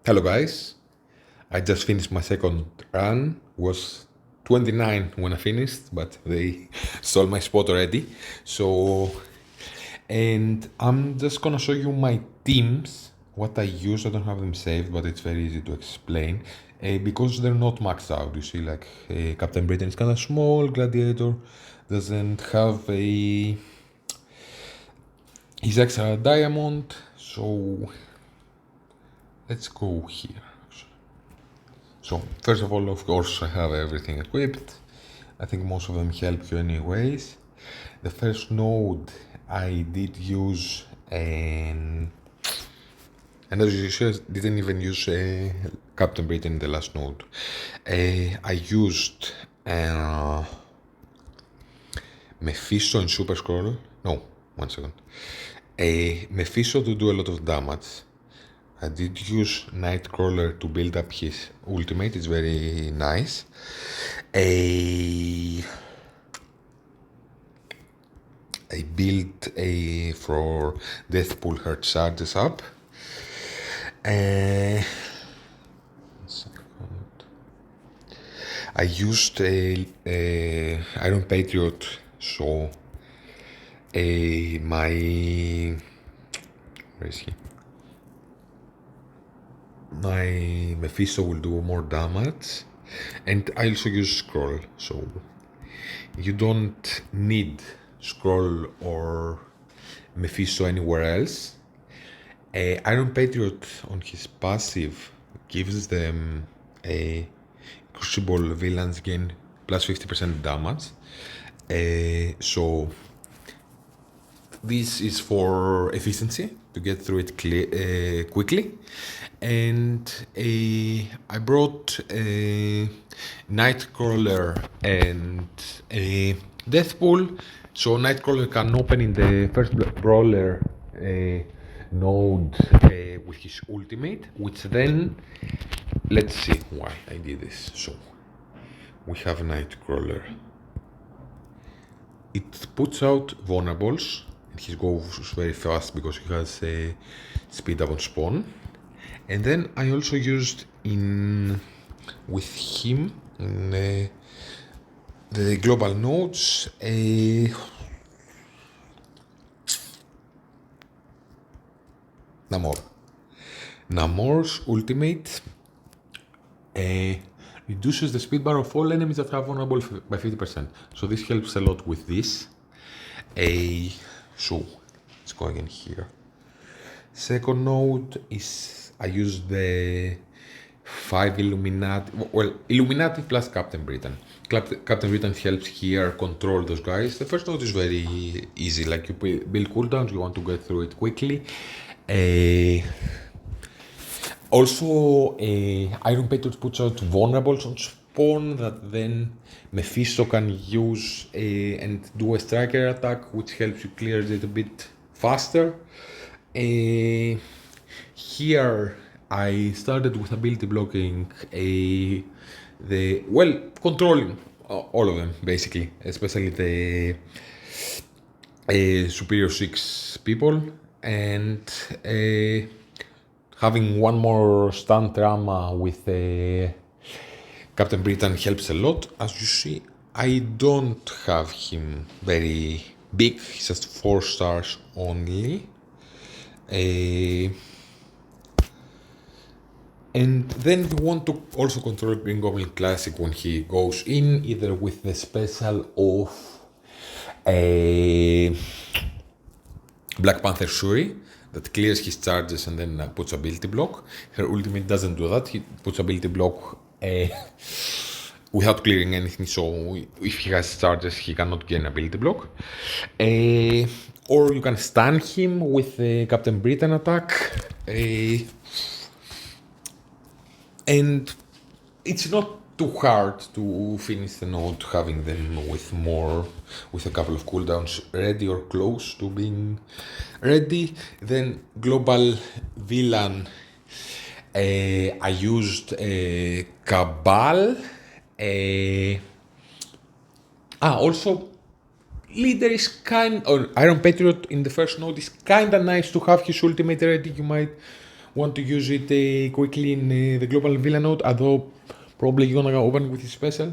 Hello guys, I just finished my second run, was 29 when I finished, but they stole my spot already. And I'm just gonna show you my teams, what I use. I don't have them saved, but it's very easy to explain. Because they're not maxed out, you see, like Captain Britain is kind of small, Gladiator doesn't have his extra diamond, so let's go here. So first of all, of course, I have everything equipped. I think most of them help you anyways. The first node I did use, and as you see, didn't even use Captain Britain in the last node. I used Mephisto and Super Scroll. No, 1 second. Mephisto to do a lot of damage. I did use Nightcrawler to build up his ultimate, it's very nice. I built for Deathpool her charges up. I used Iron Patriot, so my... where is he? My Mephisto will do more damage, and I also use Scroll, so you don't need Scroll or Mephisto anywhere else. Iron Patriot on his passive gives them a Crucible villains gain plus 50% damage, so this is for efficiency, to get through it quickly. And I brought a Nightcrawler and a Deathpool, so Nightcrawler can open in the first Brawler node with his ultimate, which then, let's see why I did this. So we have Nightcrawler, it puts out vulnerables, and he goes very fast because he has a speed up on spawn. And then I also used with him in the global nodes Namor's ultimate reduces the speed bar of all enemies that have vulnerable by 50%. So this helps a lot with this. So let's go again here. Second node is I used the 5 Illuminati, well, Illuminati plus Captain Britain. Captain Britain helps here control those guys. The first node is very easy, like you build cooldowns, you want to get through it quickly. Also, Iron Patriot puts out vulnerables on spawn that then Mephisto can use and do a striker attack, which helps you clear it a bit faster. Here I started with ability blocking controlling all of them basically, especially the superior 6 people, and having one more stun trauma with Captain Britain helps a lot. As you see, I don't have him very big, he's just 4 stars only. And then you want to also control Green Goblin Classic when he goes in, either with the special of Black Panther Shuri that clears his charges and then puts ability block. Her ultimate doesn't do that, he puts ability block without clearing anything, so if he has charges he cannot gain ability block. Or you can stun him with the Captain Britain attack. And it's not too hard to finish the node having them with a couple of cooldowns ready or close to being ready. Then global villain, I used Cabal. Also leader is or Iron Patriot in the first node is kinda nice to have his ultimate ready. You might want to use it quickly in the global villain node, although probably you're gonna open with his special.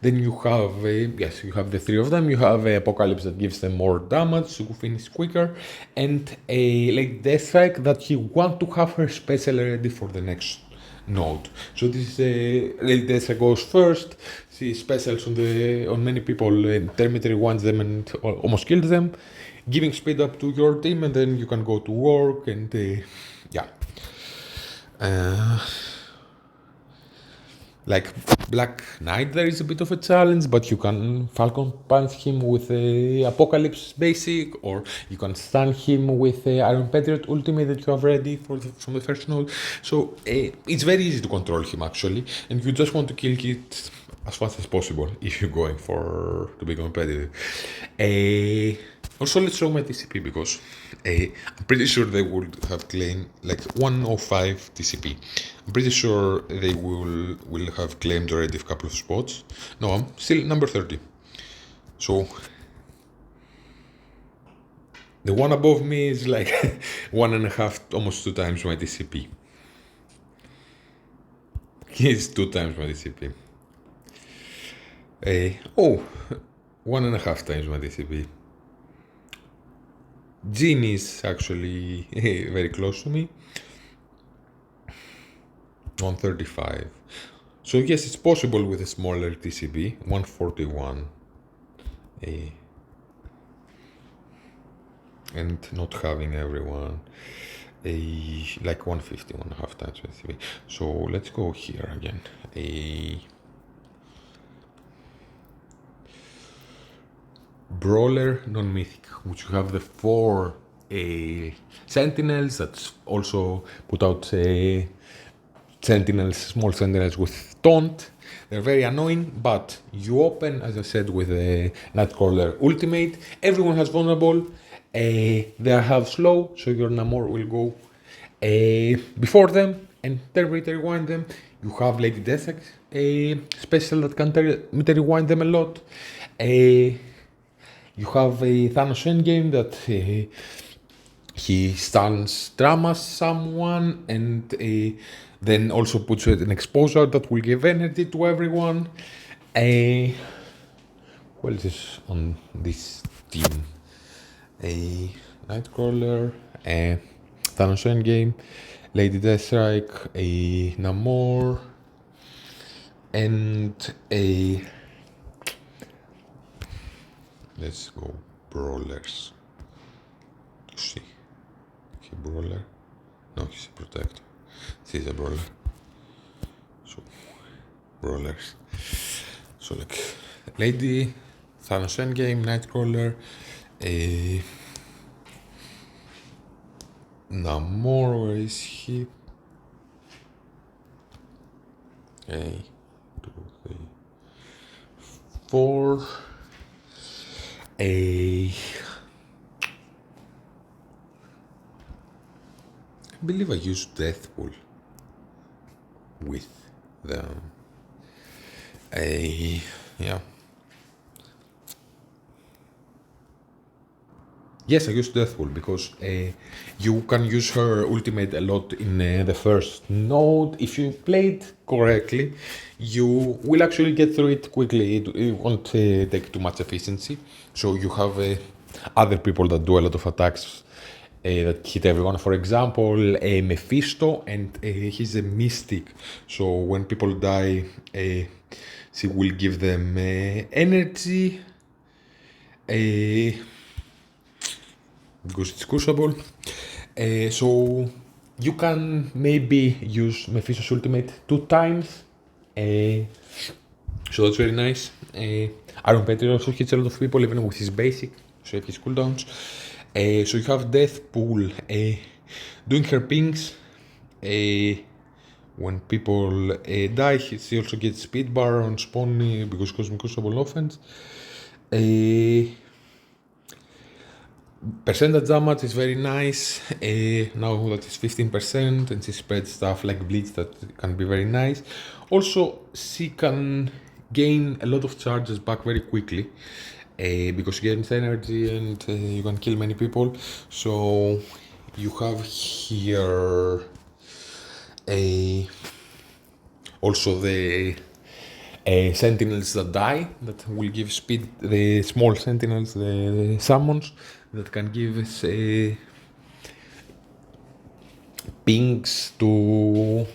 Then you have, yes, you have the three of them. You have Apocalypse that gives them more damage to finish quicker, and Lady Deathstrike that you want to have her special ready for the next node. So this is Lady Deathstrike goes first. She specials on many people, Terminator wants them and almost kills them, giving speed up to your team, and then you can go to work and yeah. Like Black Knight, there is a bit of a challenge, but you can Falcon Punch him with Apocalypse basic, or you can stun him with Iron Patriot ultimate that you have ready from the first node. So it's very easy to control him actually, and you just want to kill it as fast as possible if you're going to be competitive. Also, let's show my TCP because I'm pretty sure they would have claimed like 105 TCP. I'm pretty sure they will have claimed already a couple of spots. No, I'm still number 30. So the one above me is like 1.5, almost 2 times my TCP. It's 2 times my TCP. 1.5 times my TCP. Jean is actually very close to me. 135. So yes, it's possible with a smaller TCP. 141. And not having everyone. Like 150, 1.5 times TCP. So let's go here again. Brawler non-mythic, which you have the 4 sentinels that also put out sentinels, small sentinels with taunt. They're very annoying, but you open, as I said, with a Nightcrawler ultimate. Everyone has vulnerable. They have slow, so your Namor will go before them and then rewind them. You have Lady Deathstrike, a special that can rewind them a lot. You have a Thanos endgame that he stuns Dramas someone and then also puts an exposure that will give energy to everyone. What else is on this team? Nightcrawler, Thanos endgame, Lady Deathstrike, Namor, and let's go Brawlers. See, he Brawler? No, he's a protector. He's a Brawler. So Brawlers. So like Lady, Thanos endgame, Nightcrawler, Namor, where is he? 1, 2, 3, 4. I believe I used Deathpool with them. Yeah. Yes, I used Deathpool because you can use her ultimate a lot in the first node. If you play it correctly, you will actually get through it quickly. It won't take too much efficiency. So you have other people that do a lot of attacks that hit everyone. For example, Mephisto, and he's a mystic. So when people die, she will give them energy. Because it's crucible. So you can maybe use Mephisto's ultimate 2 times. So that's very nice. Iron Patriot also hits a lot of people even with his basic, so his cooldowns. So you have Deathpool doing her pings. When people die, she also gets speed bar on spawn because Cosmic Crucible offense. Percentage damage is very nice. Now that it's 15%, and she spreads stuff like Bleach that can be very nice. Also, she can gain a lot of charges back very quickly. because he gains energy and you can kill many people. So you have here also the sentinels that die, that will give speed, the small sentinels, the summons, that can give us pings to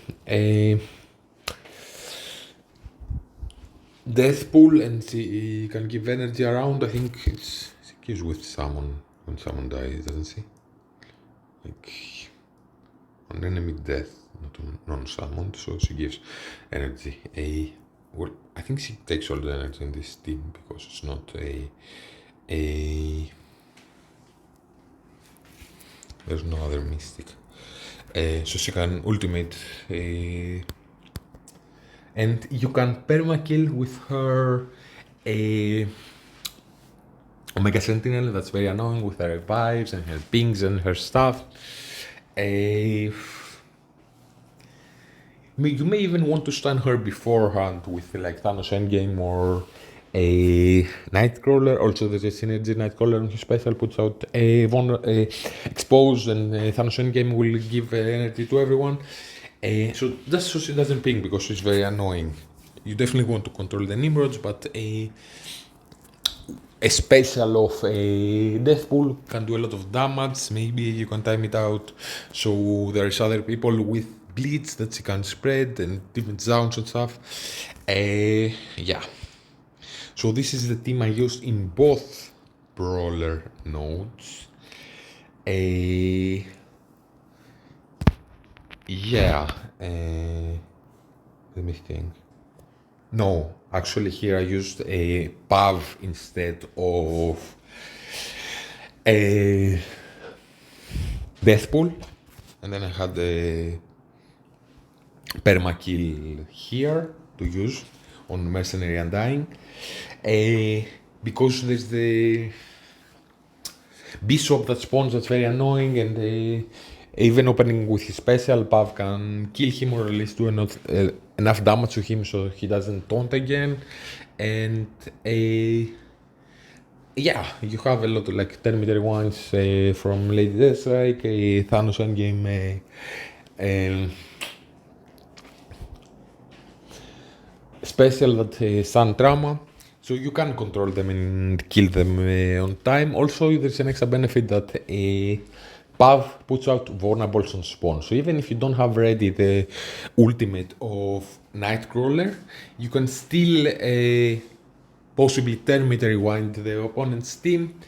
death pool, and he can give energy around. I think it's gives with summon when someone dies, doesn't she? Like on enemy death, not on non-summoned, so she gives energy. Well, I think she takes all the energy in this team because it's not there's no other mystic. So she can ultimate, and you can permakill with her Omega Sentinel. That's very annoying with her revives and her pings and her stuff. You may even want to stun her beforehand with like Thanos Endgame or a Nightcrawler. Also, there's a synergy Nightcrawler on his special puts out a exposed, and Thanos Endgame will give energy to everyone. So that's so she doesn't ping because she's very annoying. You definitely want to control the Nimrods, but a special of a Death Pool can do a lot of damage. Maybe you can time it out so there's other people with bleeds that she can spread and different sounds and stuff. Yeah. So this is the team I used in both Brawler nodes. Yeah. Let me think. No, actually here I used a PAV instead of a Death Pool, and then I had a permakill here to use on Mercenary Undying, because there's the Bishop that spawns that's very annoying, and even opening with his special, Pav can kill him or at least do enough damage to him so he doesn't taunt again. And yeah, you have a lot of like 10-meter ones from Lady Deathstrike, Thanos Endgame, special that Sun Trauma. So you can control them and kill them on time. Also, there's an extra benefit that Pav puts out vulnerables on spawn. So even if you don't have ready the ultimate of Nightcrawler, you can still possibly 10-meter rewind the opponent's team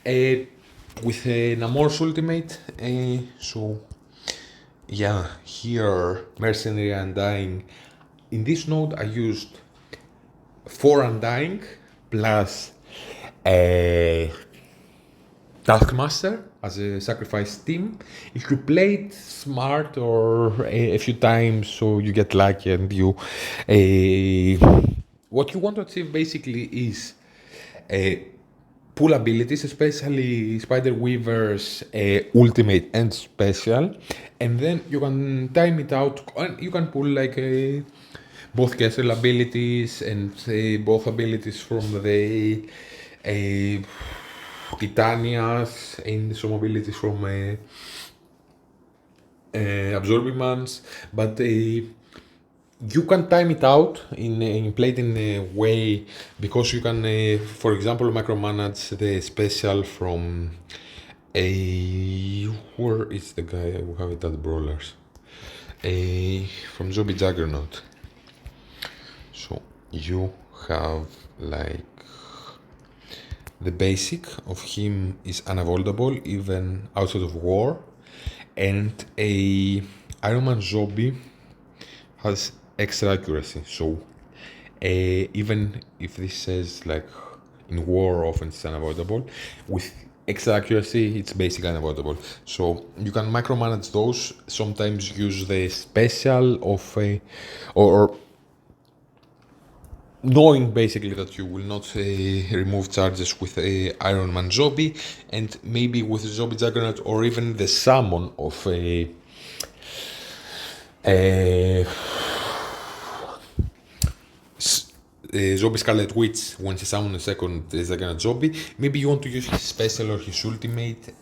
with Namor's ultimate. So yeah, here Mercenary Undying. In this node I used 4 Undying plus Taskmaster as a sacrifice team. If you play it smart or a few times so you get lucky and you what you want to achieve basically is pull abilities, especially Spider Weaver's ultimate and special, and then you can time it out and you can pull like both Castle abilities and both abilities from the Titanias and some abilities from Absorbimans, but you can time it out in play it in a way because you can, for example, micromanage the special from where is the guy who have it at Brawlers? From Zombie Juggernaut. So you have like the basic of him is unavoidable even outside of war, and a Iron Man zombie has extra accuracy. So even if this says like in war often it's unavoidable, with extra accuracy it's basically unavoidable. So you can micromanage those, sometimes use the special of or knowing basically that you will not remove charges with a Iron Man zombie, and maybe with Zombie Juggernaut or even the summon of a zombie Scarlet Witch when he summons a second zombie. Maybe you want to use his special or his ultimate.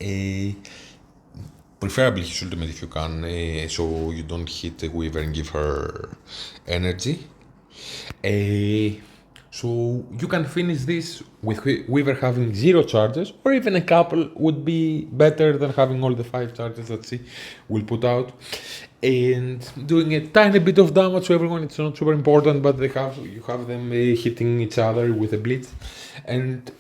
Preferably his ultimate if you can, so you don't hit the Weaver and give her energy. So you can finish this with Weaver having 0 charges, or even a couple would be better than having all the 5 charges that she will put out. And doing a tiny bit of damage to everyone. It's not super important, but you have them hitting each other with a blitz. And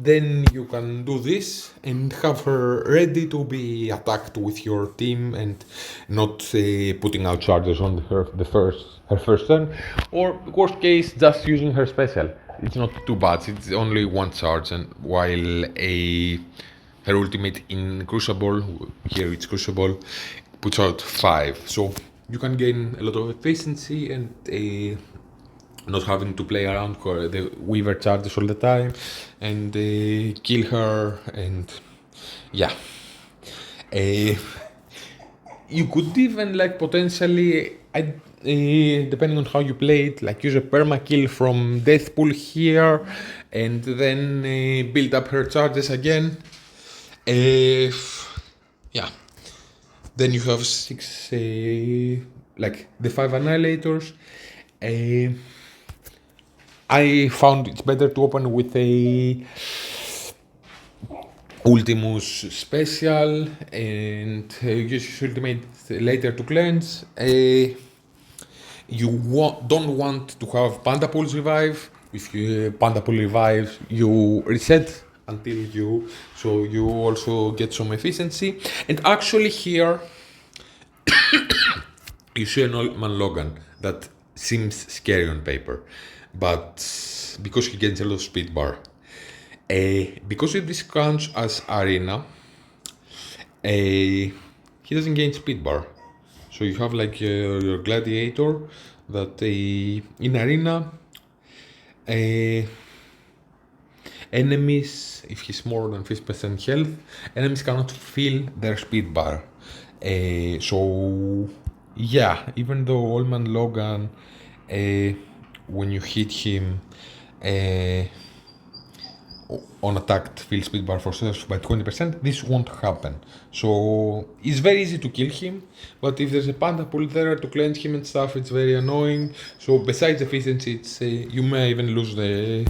then you can do this and have her ready to be attacked with your team and not putting out charges on her first turn, or worst case just using her special. It's not too bad. It's only 1 charge, and while her ultimate in Crucible, here it's Crucible, puts out 5. So you can gain a lot of efficiency and not having to play around the Weaver charges all the time and kill her. And yeah, you could even like potentially, depending on how you play it, like use a perma kill from Death Pool here and then build up her charges again. Yeah, then you have 6 like the 5 annihilators. I found it's better to open with a Ultimus special and use your ultimate later to cleanse. You don't want to have Panda Pool's revive. If you Panda Pool revives, you reset until so you also get some efficiency. And actually here you see an old man Logan that seems scary on paper, but because he gets a lot of speed bar, because this counts as arena, he doesn't gain speed bar. So you have like your gladiator that in arena, enemies, if he's more than 50% health, enemies cannot feel their speed bar. So yeah, even though Old Man Logan, when you hit him on attack, feel speed bar for self by 20%, this won't happen. So it's very easy to kill him, but if there's a Panda Pool there to cleanse him and stuff, it's very annoying. So besides efficiency, it's you may even lose the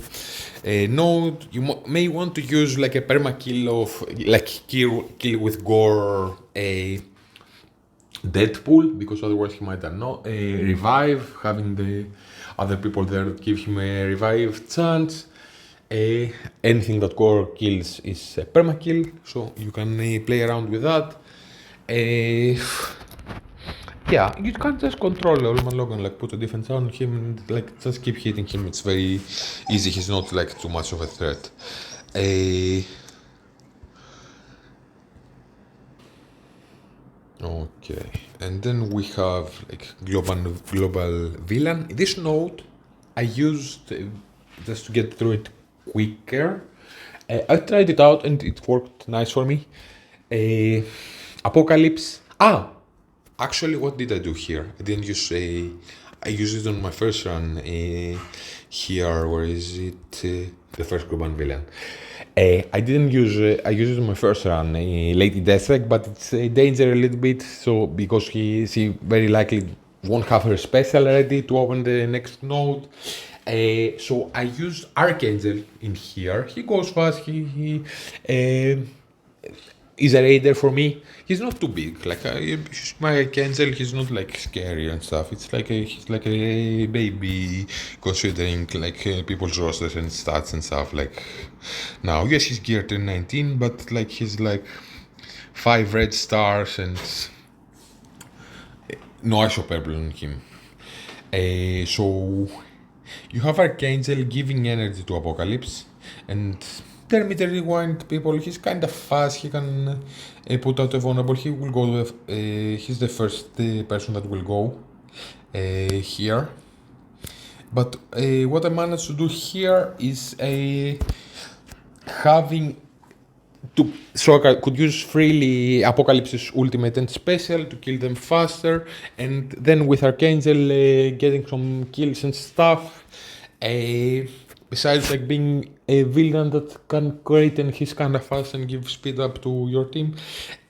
node. You may want to use like a perma kill of like kill with gore a Deadpool, because otherwise he might not revive, having the other people there that give him a revive chance. Anything that core kills is a permakill, so you can play around with that. Yeah, you can't just control Old Man Logan, like put a defense on him and like just keep hitting him. It's very easy. He's not like too much of a threat. Okay, and then we have like global villain. This node I used just to get through it quicker. I tried it out and it worked nice for me. Apocalypse. Actually, what did I do here? I didn't use I used it on my first run. Here, where is it? The first global villain. I didn't use. I used it on my first run, Lady Deathstrike, but it's a danger a little bit. So because she very likely won't have her special ready to open the next node. So I used Archangel in here. He goes fast. He is a raider for me. He's not too big. Like my Archangel, he's not like scary and stuff. It's like he's like a baby, considering like people's rosters and stats and stuff. Like now, yes, he's geared to 19, but like he's like 5 red stars and no ISO purple on him. So you have Archangel giving energy to Apocalypse, and Terminator Rewind people, he's kind of fast, he can put out a vulnerable, he will go, he's the first person that will go here. But what I managed to do here is having so I could use freely Apocalypse's ultimate and special to kill them faster, and then with Archangel getting some kills and stuff. Besides like being a villain that can create and he's kind of fast and give speed up to your team.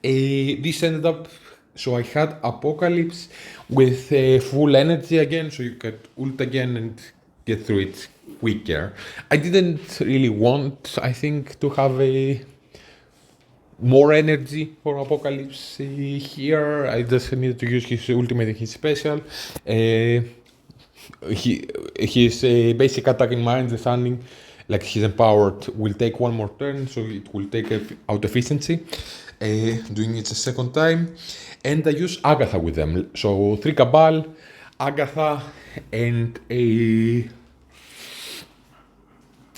This ended up, so I had Apocalypse with full energy again, so you could ult again and get through it quicker. I didn't really want, I think, to have a more energy for Apocalypse here. I just needed to use his ultimate and his special. His basic attack in my understanding, like his empowered, will take one more turn, so it will take out efficiency. Doing it a second time, and I use Agatha with them. So 3 Cabal, Agatha, and a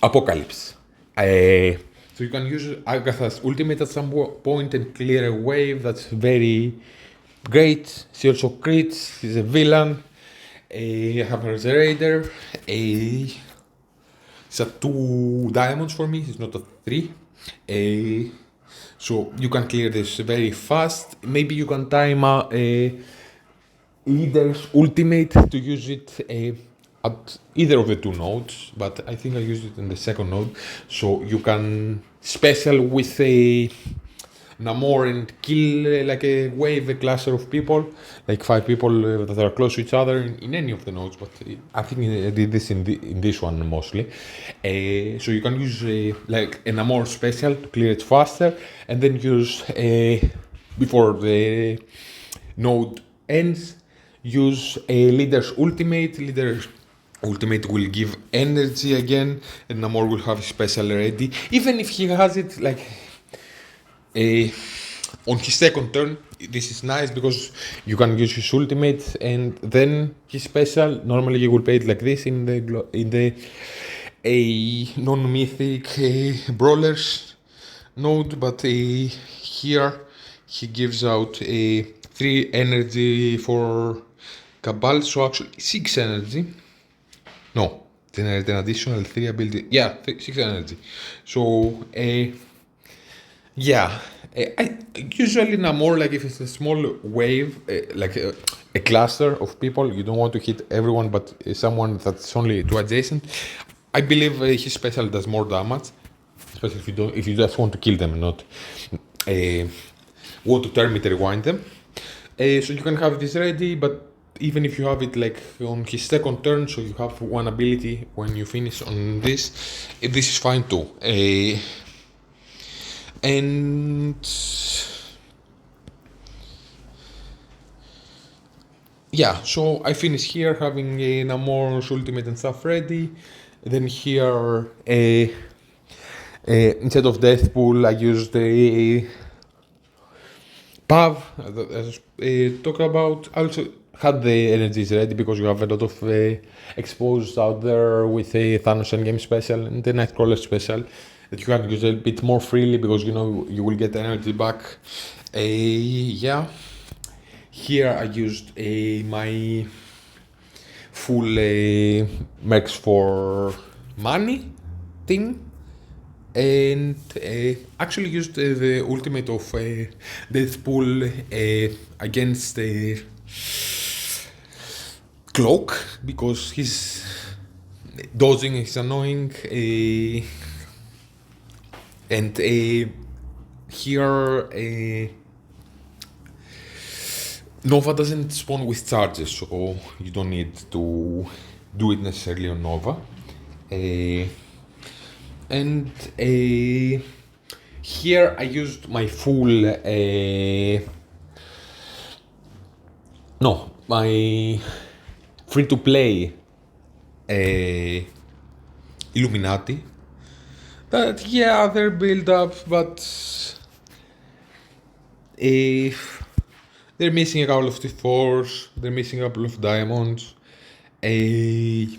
Apocalypse. So you can use Agatha's ultimate at some point and clear a wave. That's very great. She also crits. She's a villain. I have her as a raider. It's a 2 diamonds for me. It's not a 3. So you can clear this very fast. Maybe you can time leader's ultimate to use it at either of the 2 nodes, but I think I used it in the second node. So you can special with a Namor and kill like a wave, a cluster of people, like 5 people that are close to each other in any of the nodes, but I think I did this in this one mostly. So you can use like a Namor special to clear it faster, and then use before the node ends, use a leader's ultimate. Leader's ultimate will give energy again, and Namor will have his special ready. Even if he has it like on his second turn, this is nice because you can use his ultimate and then his special. Normally you will play it like this in the non-mythic Brawlers node, but here he gives out 3 energy for Cabal, so actually 6 energy. No, generate an additional 3 ability. Yeah, 6 energy. So yeah, I usually Namor, like if it's a small wave, like a cluster of people, you don't want to hit everyone, but someone that's only 2 adjacent. I believe his special does more damage, especially if you just want to kill them, not want to termite rewind them. So you can have this ready, but even if you have it like on his second turn, so you have 1 ability when you finish on this is fine too. And yeah, so I finish here having a Namor's ultimate and stuff ready. Then here, instead of Death Pool, I used a Pav, as talked about. I also had the energies ready because you have a lot of exposed out there with a Thanos Endgame special and the Nightcrawler special that you can use a bit more freely because you know you will get energy back. Yeah, here I used my full Mercs for money thing, and actually used the ultimate of Deathpool against Cloak because his dodging is annoying, and here Nova doesn't spawn with charges, so you don't need to do it necessarily on Nova. And here I used my full my free-to-play Illuminati. But yeah, they're built up, but they're missing a couple of T4s, they're missing a couple of diamonds. They're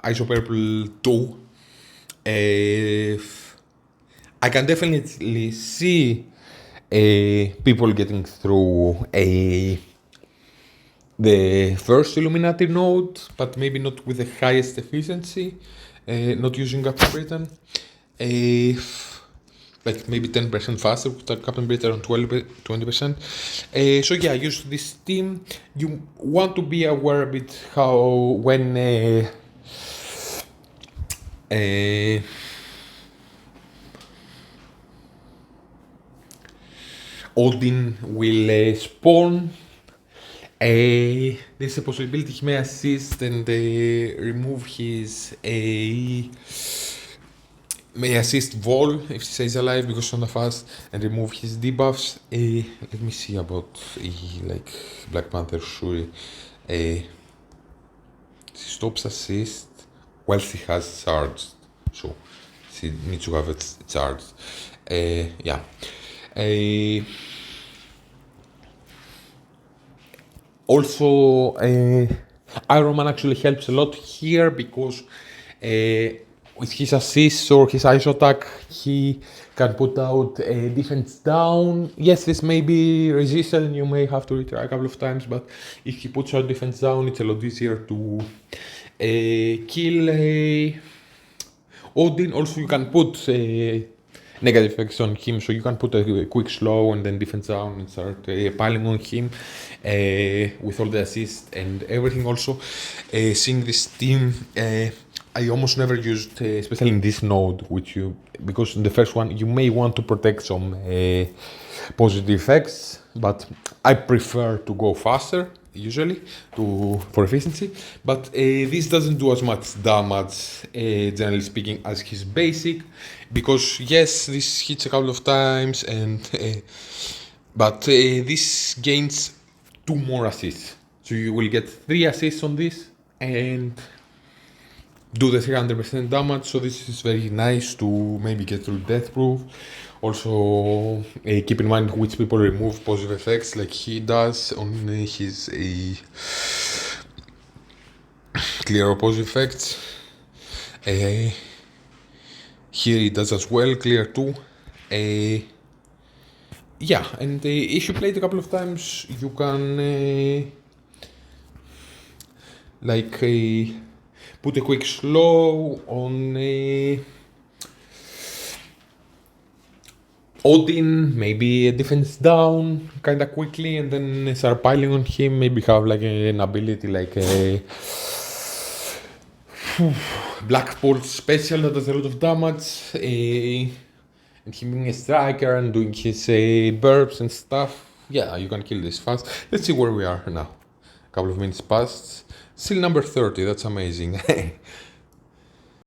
ISO purple 2. I can definitely see people getting through the first Illuminati node, but maybe not with the highest efficiency, not using up Britain. uh, like maybe 10% faster with a captain ability around 20%. So yeah, use this team. You want to be aware a bit how when Odin will spawn. There's a possibility he may assist and remove his may assist Vol if he stays alive because on the fast and remove his debuffs. Let me see about like Black Panther Shuri. She stops assist whilst he has charged, so she needs to have it charged. Yeah. Also, Iron Man actually helps a lot here because with his assist or his ice attack, he can put out a defense down. Yes, this may be resistant, you may have to retry a couple of times, but if he puts out defense down, it's a lot easier to kill Odin. Also, you can put negative effects on him, so you can put a quick slow and then defense down and start piling on him with all the assists and everything. Also, seeing this team, I almost never used, especially in this node, because in the first one you may want to protect some positive effects, but I prefer to go faster usually for efficiency. But this doesn't do as much damage, generally speaking, as his basic, because yes, this hits a couple of times, and but this gains 2 more assists, so you will get 3 assists on this and do the 300% damage. So this is very nice to maybe get through death proof. Also, keep in mind which people remove positive effects like he does on his clear or positive effects. Here he does as well, clear 2. Yeah, and if you play it a couple of times, you can put a quick slow on Odin, maybe a defense down kinda quickly, and then start piling on him. Maybe have like an ability like a Black Bolt special that does a lot of damage, and him being a striker and doing his burps and stuff. Yeah, you can kill this fast. Let's see where we are now. A couple of minutes passed. Still number 30, that's amazing.